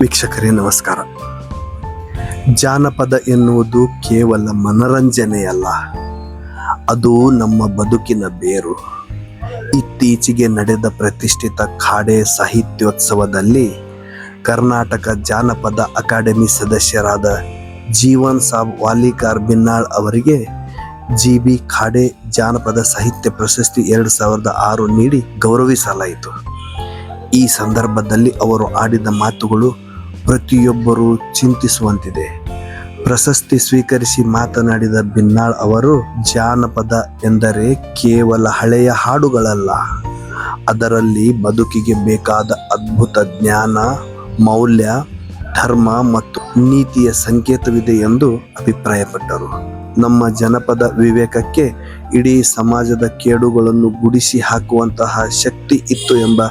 ವೀಕ್ಷಕರೇ ನಮಸ್ಕಾರ. ಜಾನಪದ ಎನ್ನುವುದು ಕೇವಲ ಮನರಂಜನೆಯಲ್ಲ, ಅದು ನಮ್ಮ ಬದುಕಿನ ಬೇರು. ಇತ್ತೀಚೆಗೆ ನಡೆದ ಪ್ರತಿಷ್ಠಿತ ಖಾಡೆ ಸಾಹಿತ್ಯೋತ್ಸವದಲ್ಲಿ ಕರ್ನಾಟಕ ಜಾನಪದ ಅಕಾಡೆಮಿ ಸದಸ್ಯರಾದ ಜೀವನ್ ಸಾಬ್ ವಾಲಿಕಾರ್ ಬಿನ್ನಾಳ್ ಅವರಿಗೆ ಜಿ.ಬಿ. ಖಾಡೆ ಜಾನಪದ ಸಾಹಿತ್ಯ ಪ್ರಶಸ್ತಿ 2006 ನೀಡಿ ಗೌರವಿಸಲಾಯಿತು. ಈ ಸಂದರ್ಭದಲ್ಲಿ ಅವರು ಆಡಿದ ಮಾತುಗಳು ಪ್ರತಿಯೊಬ್ಬರೂ ಚಿಂತಿಸುವಂತಿದೆ. ಪ್ರಶಸ್ತಿ ಸ್ವೀಕರಿಸಿ ಮಾತನಾಡಿದ ಬಿನ್ನಾಳ್ ಅವರು, ಜಾನಪದ ಎಂದರೆ ಕೇವಲ ಹಳೆಯ ಹಾಡುಗಳಲ್ಲ, ಅದರಲ್ಲಿ ಬದುಕಿಗೆ ಬೇಕಾದ ಅದ್ಭುತ ಜ್ಞಾನ, ಮೌಲ್ಯ, ಧರ್ಮ ಮತ್ತು ನೀತಿಯ ಸಂಕೇತವಿದೆ ಎಂದು ಅಭಿಪ್ರಾಯಪಟ್ಟರು. ನಮ್ಮ ಜನಪದ ವಿವೇಕಕ್ಕೆ ಇಡೀ ಸಮಾಜದ ಕೇಡುಗಳನ್ನು ಗುಡಿಸಿ ಹಾಕುವಂತಹ ಶಕ್ತಿ ಇತ್ತು ಎಂಬ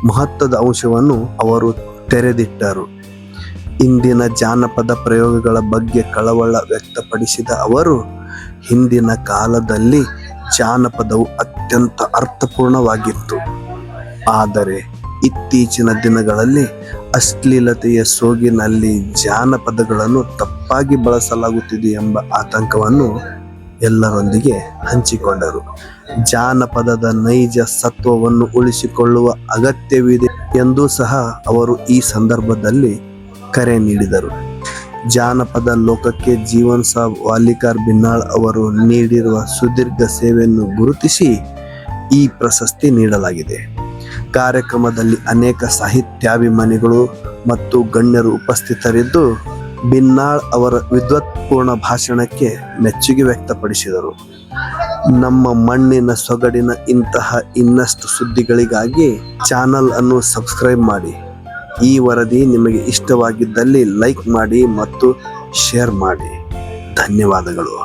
ಮಹತ್ವದ ಅಂಶವನ್ನು ಅವರು ತೆರೆದಿಟ್ಟರು. ಇಂದಿನ ಜಾನಪದ ಪ್ರಯೋಗಗಳ ಬಗ್ಗೆ ಕಳವಳ ವ್ಯಕ್ತಪಡಿಸಿದ ಅವರು, ಹಿಂದಿನ ಕಾಲದಲ್ಲಿ ಜಾನಪದವು ಅತ್ಯಂತ ಅರ್ಥಪೂರ್ಣವಾಗಿತ್ತು, ಆದರೆ ಇತ್ತೀಚಿನ ದಿನಗಳಲ್ಲಿ ಅಶ್ಲೀಲತೆಯ ಸೋಗಿನಲ್ಲಿ ಜಾನಪದಗಳನ್ನು ತಪ್ಪಾಗಿ ಬಳಸಲಾಗುತ್ತಿದೆ ಎಂಬ ಆತಂಕವನ್ನು ಎಲ್ಲರೊಂದಿಗೆ ಹಂಚಿಕೊಂಡರು. ಜಾನಪದದ ನೈಜ ಸತ್ವವನ್ನು ಉಳಿಸಿಕೊಳ್ಳುವ ಅಗತ್ಯವಿದೆ ಎಂದು ಸಹ ಅವರು ಈ ಸಂದರ್ಭದಲ್ಲಿ ಕರೆ ನೀಡಿದರು. ಜಾನಪದ ಲೋಕಕ್ಕೆ ಜೀವನ್ ಸಾಬ್ ವಾಲಿಕಾರ್ ಬಿನ್ನಾಳ್ ಅವರು ನೀಡಿರುವ ಸುದೀರ್ಘ ಸೇವೆಯನ್ನು ಗುರುತಿಸಿ ಈ ಪ್ರಶಸ್ತಿ ನೀಡಲಾಗಿದೆ. ಕಾರ್ಯಕ್ರಮದಲ್ಲಿ ಅನೇಕ ಸಾಹಿತ್ಯಾಭಿಮಾನಿಗಳು ಮತ್ತು ಗಣ್ಯರು ಉಪಸ್ಥಿತರಿದ್ದು, ಬಿನ್ನಾಳ್ ಅವರ ವಿದ್ವತ್ಪೂರ್ಣ ಭಾಷಣಕ್ಕೆ ಮೆಚ್ಚುಗೆ ವ್ಯಕ್ತಪಡಿಸಿದರು. ನಮ್ಮ ಮಣ್ಣಿನ ಸೊಗಡಿನ ಇಂತಹ ಇನ್ನಷ್ಟು ಸುದ್ದಿಗಳಿಗಾಗಿ ಚಾನಲ್ ಅನ್ನು ಸಬ್ಸ್ಕ್ರೈಬ್ ಮಾಡಿ. ಈ ವರದಿ ನಿಮಗೆ ಇಷ್ಟವಾಗಿದ್ದಲ್ಲಿ ಲೈಕ್ ಮಾಡಿ ಮತ್ತು ಶೇರ್ ಮಾಡಿ. ಧನ್ಯವಾದಗಳು.